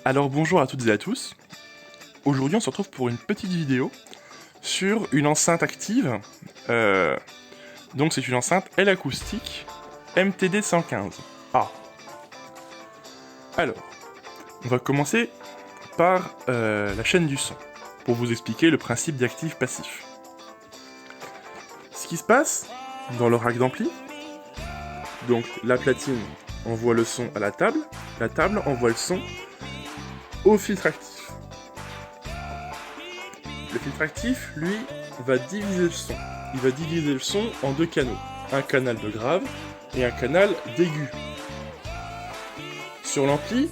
Alors bonjour à toutes et à tous. Aujourd'hui on se retrouve pour une petite vidéo sur une enceinte active. Donc c'est une enceinte L acoustique MTD 115A. Alors, on va commencer par la chaîne du son pour vous expliquer le principe d'actif-passif. Ce qui se passe dans le rack d'ampli, donc la platine envoie le son à la table envoie le son au filtre actif. Le filtre actif, lui, va diviser le son. Il va diviser le son en deux canaux. Un canal de grave et un canal d'aigu. Sur l'ampli,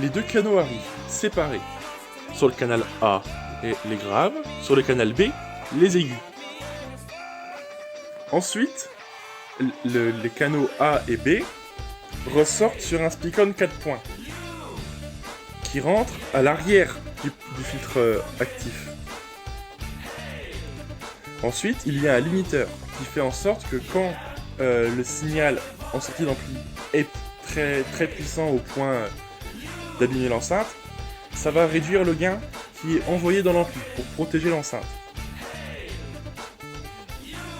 les deux canaux arrivent séparés. Sur le canal A et les graves, sur le canal B, les aigus. Ensuite, les canaux A et B ressortent sur un speak-on 4 points qui rentre à l'arrière du filtre actif. Ensuite, il y a un limiteur qui fait en sorte que quand le signal en sortie d'ampli est très puissant au point d'abîmer l'enceinte, ça va réduire le gain qui est envoyé dans l'ampli pour protéger l'enceinte.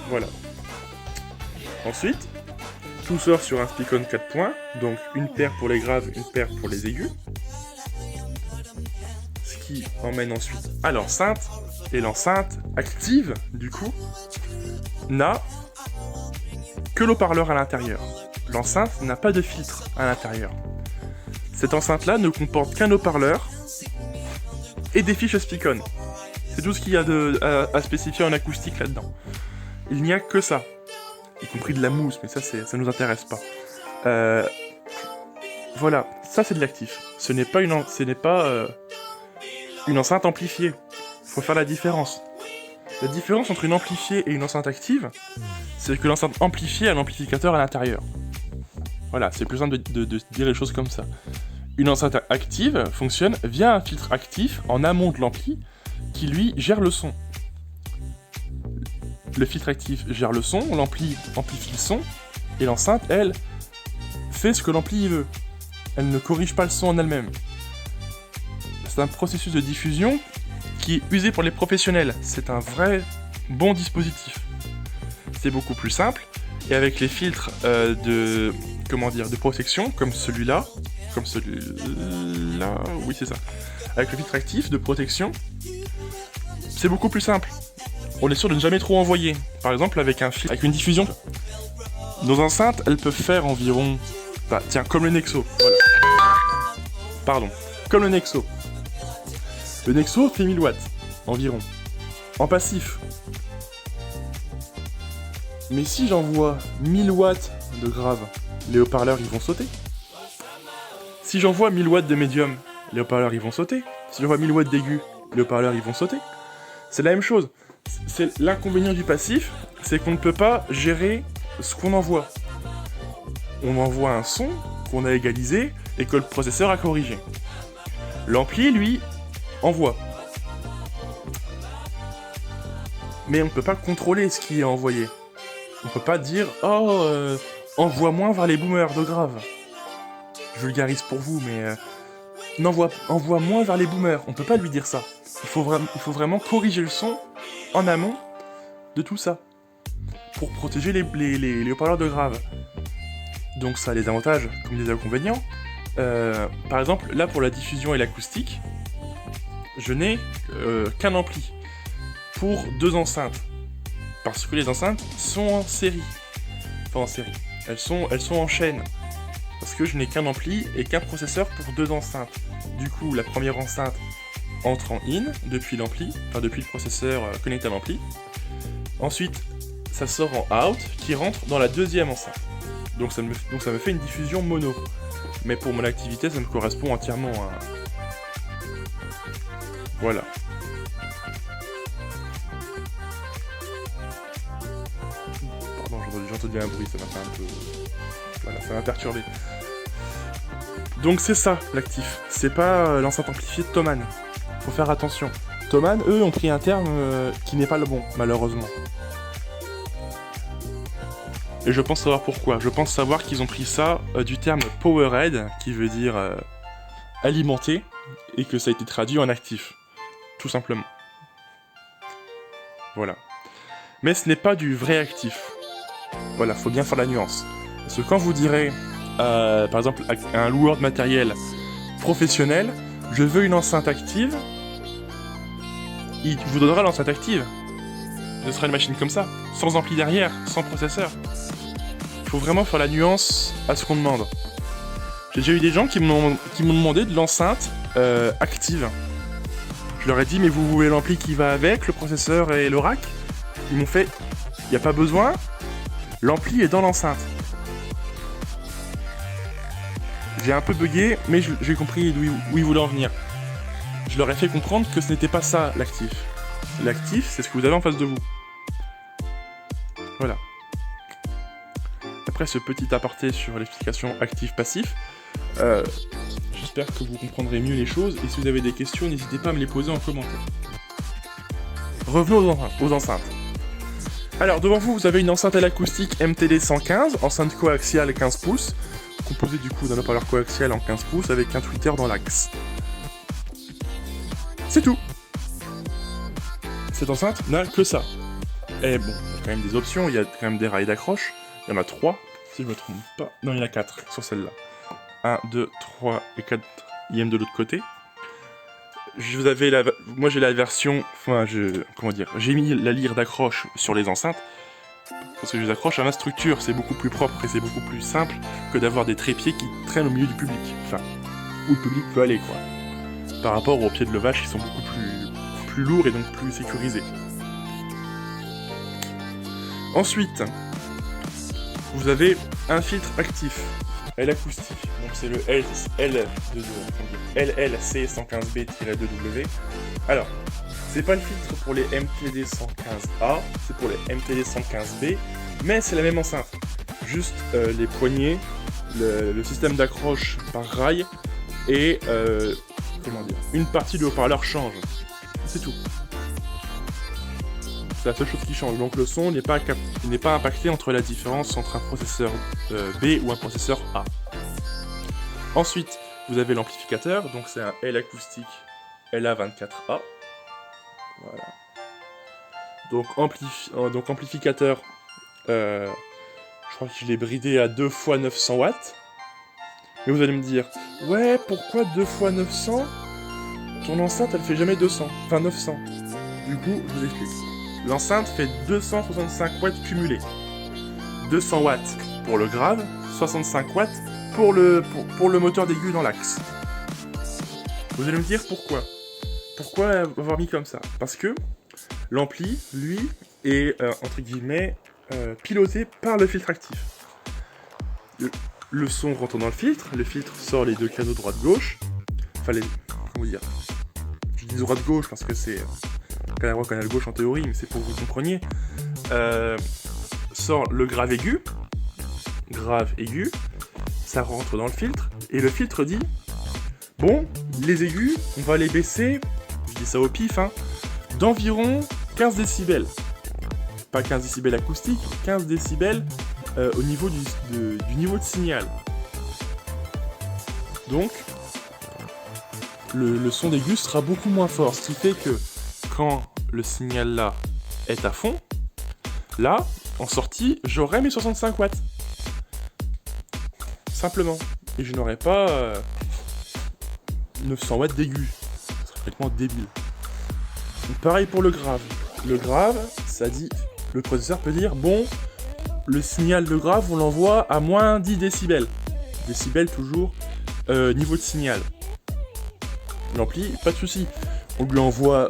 Voilà. Ensuite, tout sort sur un speak-on 4 points, donc une paire pour les graves, une paire pour les aigus. Ce qui emmène ensuite à l'enceinte, et l'enceinte active, du coup, n'a que l'haut-parleur à l'intérieur. L'enceinte n'a pas de filtre à l'intérieur. Cette enceinte-là ne comporte qu'un haut-parleur et des fiches speak-on. C'est tout ce qu'il y a à spécifier en acoustique là-dedans. Il n'y a que ça. Y compris de la mousse, mais ça nous intéresse pas. Voilà, ça c'est de l'actif. Ce n'est pas une enceinte amplifiée. Faut faire la différence. La différence entre une amplifiée et une enceinte active, c'est que l'enceinte amplifiée a l'amplificateur à l'intérieur. Voilà, c'est plus simple de dire les choses comme ça. Une enceinte active fonctionne via un filtre actif en amont de l'ampli qui lui gère le son. Le filtre actif gère le son, l'ampli amplifie le son, et l'enceinte, elle, fait ce que l'ampli veut. Elle ne corrige pas le son en elle-même. C'est un processus de diffusion qui est usé pour les professionnels. C'est un vrai bon dispositif. C'est beaucoup plus simple, et avec les filtres de protection, comme celui-là, oui c'est ça. Avec le filtre actif de protection, c'est beaucoup plus simple. On est sûr de ne jamais trop envoyer. Par exemple, avec un filtre, avec une diffusion. Nos enceintes, elles peuvent faire environ... Bah, tiens, comme le Nexo. Voilà. Pardon. Comme le Nexo. Le Nexo fait 1000 watts, environ. En passif. Mais si j'envoie 1000 watts de grave, les haut-parleurs, ils vont sauter. Si j'envoie 1000 watts de médium, les haut-parleurs, ils vont sauter. Si j'envoie 1000 watts d'aigu, les haut-parleurs, ils vont sauter. C'est la même chose. C'est l'inconvénient du passif, c'est qu'on ne peut pas gérer ce qu'on envoie. On envoie un son qu'on a égalisé et que le processeur a corrigé. L'ampli, lui, envoie. Mais on ne peut pas contrôler ce qui est envoyé. On ne peut pas dire « Oh, envoie moins vers les boomers de grave ». Je vulgarise pour vous, mais... envoie moins vers les boomers. On ne peut pas lui dire ça. Il faut vraiment corriger le son en amont de tout ça, pour protéger les haut-parleurs de grave. Donc ça a des avantages comme des inconvénients. Par exemple, là pour la diffusion et l'acoustique, je n'ai qu'un ampli pour deux enceintes, parce que les enceintes sont en série. Enfin en série. Elles sont en chaîne, parce que je n'ai qu'un ampli et qu'un processeur pour deux enceintes. Du coup, la première enceinte entre en in depuis l'ampli, enfin depuis le processeur connecté à l'ampli. Ensuite, ça sort en out qui rentre dans la deuxième enceinte. Donc ça me fait une diffusion mono. Mais pour mon activité, ça me correspond entièrement à... Voilà. Pardon, j'ai entendu un bruit, ça m'a fait un peu... Voilà, ça m'a perturbé. Donc c'est ça, l'actif. C'est pas l'enceinte amplifiée de Thomann. Faut faire attention. Thomann, eux, ont pris un terme qui n'est pas le bon, malheureusement. Et je pense savoir pourquoi. Je pense savoir qu'ils ont pris ça du terme Powerhead, qui veut dire alimenter, et que ça a été traduit en actif. Tout simplement. Voilà. Mais ce n'est pas du vrai actif. Voilà, faut bien faire la nuance. Parce que quand vous direz, par exemple, à un loueur de matériel professionnel, je veux une enceinte active, il vous donnera l'enceinte active. Ce sera une machine comme ça, sans ampli derrière, sans processeur. Il faut vraiment faire la nuance à ce qu'on demande. J'ai déjà eu des gens qui m'ont demandé de l'enceinte active. Je leur ai dit, mais vous voulez l'ampli qui va avec, le processeur et le rack? Ils m'ont fait, il n'y a pas besoin, l'ampli est dans l'enceinte. J'ai un peu bugué, mais j'ai compris où ils voulaient en venir. Je leur ai fait comprendre que ce n'était pas ça l'actif. L'actif, c'est ce que vous avez en face de vous. Voilà. Après ce petit aparté sur l'explication actif-passif, j'espère que vous comprendrez mieux les choses, et si vous avez des questions, n'hésitez pas à me les poser en commentaire. Revenons aux enceintes. Alors, devant vous, vous avez une enceinte à l'acoustique MTD 115, enceinte coaxiale 15 pouces, composée du coup d'un haut-parleur coaxial en 15 pouces avec un tweeter dans l'axe. C'est tout. Cette enceinte n'a que ça. Et bon, il y a quand même des options, il y a quand même des rails d'accroche. Il y en a 3, si je me trompe pas. Non, il y en a 4 sur celle-là. 1, 2, 3 et 4e de l'autre côté. Moi j'ai la version... Enfin, comment dire, j'ai mis la lyre d'accroche sur les enceintes. Parce que je les accroche à ma structure, c'est beaucoup plus propre et c'est beaucoup plus simple que d'avoir des trépieds qui traînent au milieu du public. Enfin, où le public peut aller, quoi. Par rapport aux pieds de levage qui sont beaucoup plus lourds et donc plus sécurisés. Ensuite, vous avez un filtre actif, L acoustique. Donc c'est le LLC115B-2W. Alors, c'est pas le filtre pour les MTD 115A, c'est pour les MTD 115B, mais c'est la même enceinte. Juste les poignées, le système d'accroche par rail et une partie du haut-parleur change. C'est tout. C'est la seule chose qui change. Donc le son n'est pas impacté entre la différence entre un processeur B ou un processeur A. Ensuite, vous avez l'amplificateur, donc c'est un L acoustique LA24A. Voilà. Donc amplificateur, je crois que je l'ai bridé à 2 x 900 watts. Mais vous allez me dire, ouais, pourquoi 2 x 900? Ton enceinte, elle fait jamais 200, enfin 900. Du coup, je vous explique. L'enceinte fait 265 watts cumulés. 200 watts pour le grave, 65 watts pour le moteur d'aigu dans l'axe. Vous allez me dire pourquoi. Pourquoi avoir mis comme ça? Parce que l'ampli, lui, est, entre guillemets, piloté par le filtre actif. Le son rentre dans le filtre sort les deux canaux droite-gauche. Enfin, comment dire? Je dis droite-gauche parce que c'est canal droit, canal gauche en théorie, mais c'est pour que vous compreniez. Sort le grave aigu, ça rentre dans le filtre, et le filtre dit, bon, les aigus, on va les baisser, je dis ça au pif, hein, d'environ 15 décibels. Pas 15 décibels acoustiques, 15 décibels au niveau du niveau de signal. Donc, le son d'aigu sera beaucoup moins fort, ce qui fait que quand le signal là est à fond, là, en sortie, j'aurai mes 65 watts. Simplement. Et je n'aurai pas 900 watts d'aigu. Ce serait complètement débile. Donc, pareil pour le grave. Le grave, ça dit, le processeur peut dire, bon, le signal de grave, on l'envoie à moins 10 décibels. Décibels toujours niveau de signal. L'ampli, pas de souci. On lui envoie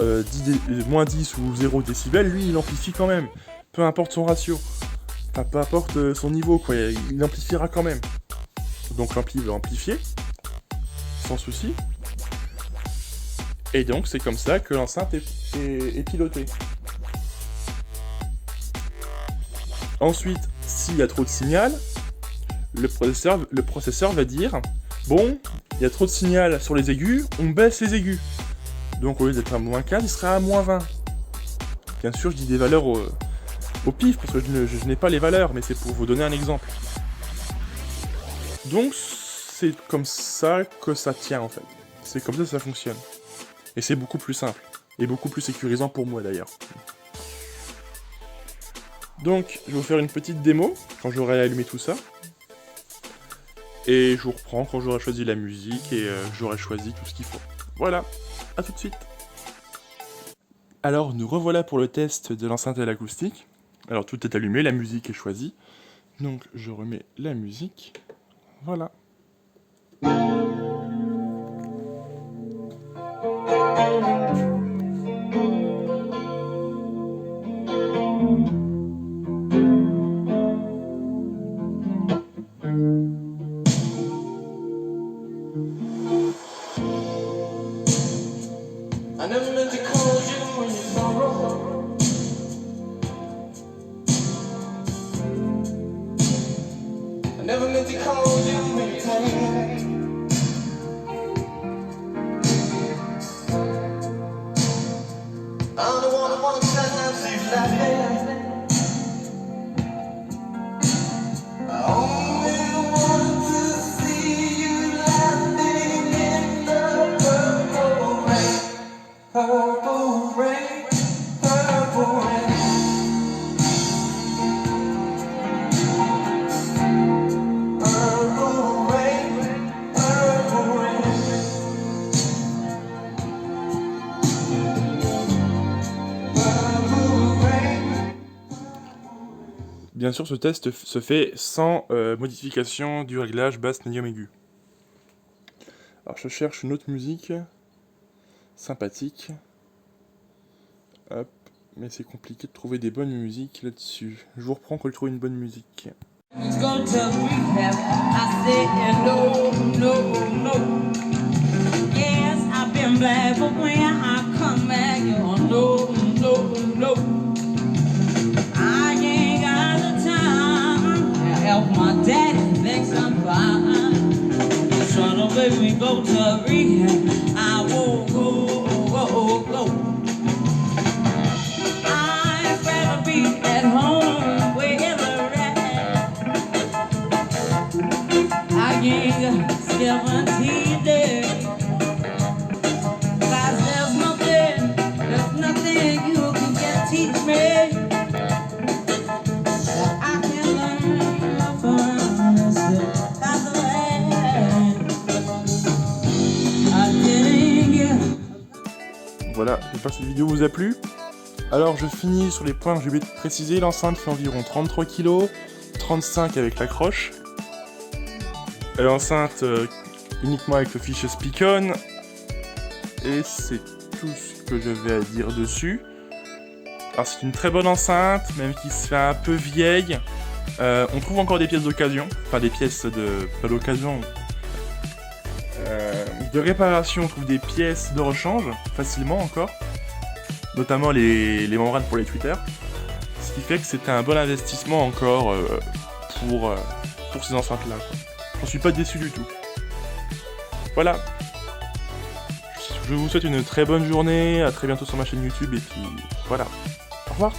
moins 10 ou 0 décibels, lui il amplifie quand même. Peu importe son ratio. Enfin, peu importe son niveau, quoi. Il amplifiera quand même. Donc l'ampli va amplifier. Sans souci. Et donc c'est comme ça que l'enceinte est pilotée. Ensuite, s'il y a trop de signal, le processeur va dire, bon, il y a trop de signal sur les aigus, on baisse les aigus. Donc au lieu d'être à moins 15, il sera à moins 20. Bien sûr, je dis des valeurs au pif, parce que je n'ai pas les valeurs, mais c'est pour vous donner un exemple. Donc c'est comme ça que ça tient en fait. C'est comme ça que ça fonctionne. Et c'est beaucoup plus simple. Et beaucoup plus sécurisant pour moi d'ailleurs. Donc, je vais vous faire une petite démo, quand j'aurai allumé tout ça. Et je vous reprends quand j'aurai choisi la musique et j'aurai choisi tout ce qu'il faut. Voilà, à tout de suite. Alors, nous revoilà pour le test de l'enceinte à l'acoustique. Alors, tout est allumé, la musique est choisie. Donc, je remets la musique. Voilà. I never meant to call you when you sorrow. I never meant to call you when you pain. I'm the one who wants to see you laughing. I only want to see you laughing in the purple rain. Purple rain, purple rain. Purple rain, purple rain. Purple rain. Bien sûr, ce test se fait sans modification du réglage basse, médium, aigu. Alors, je cherche une autre musique sympathique. Hop, mais c'est compliqué de trouver des bonnes musiques là-dessus. Je vous reprends quand je trouve une bonne musique. Let's go to rehab. I said no, no, no. Yes, I've been black, but when I come back, you're no, no, no. I ain't got the time to help my daddy fix some fine. So don't make me go to rehab. I won't go. I'd rather be at home wherever I ain't got 17 days. 'Cause there's nothing you can teach me that I can learn from this Thailand. I didn't get. Voilà, j'espère que cette vidéo vous a plu. Alors, je finis sur les points que j'ai oublié de préciser. L'enceinte fait environ 33 kg, 35 avec l'accroche. L'enceinte uniquement avec le fichier Speakon. Et c'est tout ce que j'avais à dire dessus. Alors, c'est une très bonne enceinte, même qui se fait un peu vieille. On trouve encore des pièces d'occasion. Enfin, des pièces de... pas d'occasion. De réparation, on trouve des pièces de rechange, facilement encore. Notamment les membranes pour les tweeters. Ce qui fait que c'était un bon investissement encore pour ces enceintes-là. J'en suis pas déçu du tout. Voilà. Je vous souhaite une très bonne journée, à très bientôt sur ma chaîne YouTube, et puis voilà. Au revoir.